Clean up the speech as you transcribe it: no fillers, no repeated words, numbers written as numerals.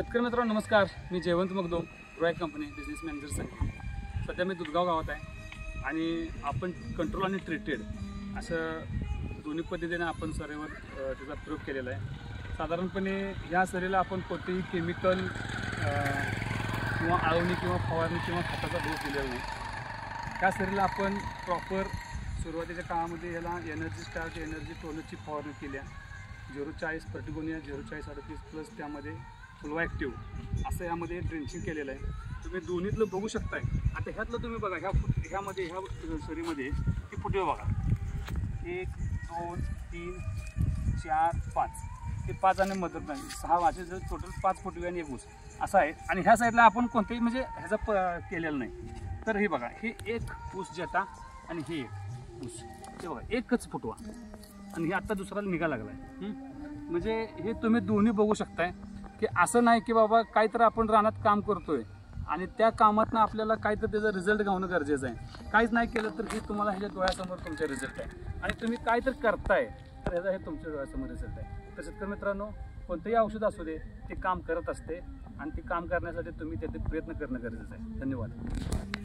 शेतकरी मित्रांनो नमस्कार. मी Jaywant Magdum, Roy company business manager Sangli. सध्या मी दुधगाव गावात आहे आणि आपण कंट्रोल आणि ट्रीटेड असं दोन्ही पद्धतीने आपण सरेवर त्याचा प्रयोग केलेला आहे. साधारणपणे ह्या सरीला आपण कोणतेही केमिकल किंवा आळवणी किंवा फवारणी किंवा खताचा डोस दिलेला नाही. ह्या सरीला आपण प्रॉपर सुरुवातीच्या काळामध्ये ह्याला एनर्जी स्टार्च एनर्जी टोनची फवारणी केल्या. 040 पर्टिगोनिया 04038 प्लस त्यामध्ये फुलवा ॲक्टिव्ह असं यामध्ये ड्रेंचिंग केलेलं आहे. तुम्ही दोन्हीतलं बघू शकताय. आता ह्यातलं तुम्ही बघा ह्यामध्ये ह्या सरीमध्ये ती फुटवे बघा 1 2 3 4 5 ते 5 आणि मदत नाही 6 असे जर टोटल 5 फुटवे आणि 1 ऊस असं आहे. आणि ह्या साईडला आपण कोणतेही म्हणजे ह्याचा केलेलं नाही. तर हे बघा हे 1 ऊस जेटा आणि हे 1 ऊस हे बघा एकच फुटवा आणि हे आत्ता दुसऱ्याला निघा लागला आहे. म्हणजे हे तुम्ही दोन्ही बघू शकताय की असं नाही की बाबा काहीतरी आपण रानात काम करतोय आणि त्या कामातनं आपल्याला काहीतरी त्याचा रिझल्ट घावणं गरजेचं आहे. काहीच नाही केलं तर हे तुम्हाला ह्याच्या डोळ्यासमोर तुमचा रिझल्ट आहे आणि तुम्ही काहीतरी करताय तर ह्याचा हे तुमच्या डोळ्यासमोर रिझल्ट आहे. तर शेतकरी मित्रांनो कोणतंही औषध असू दे ते काम करत असते आणि ते काम करण्यासाठी तुम्ही त्याचे प्रयत्न करणं गरजेचं आहे. धन्यवाद.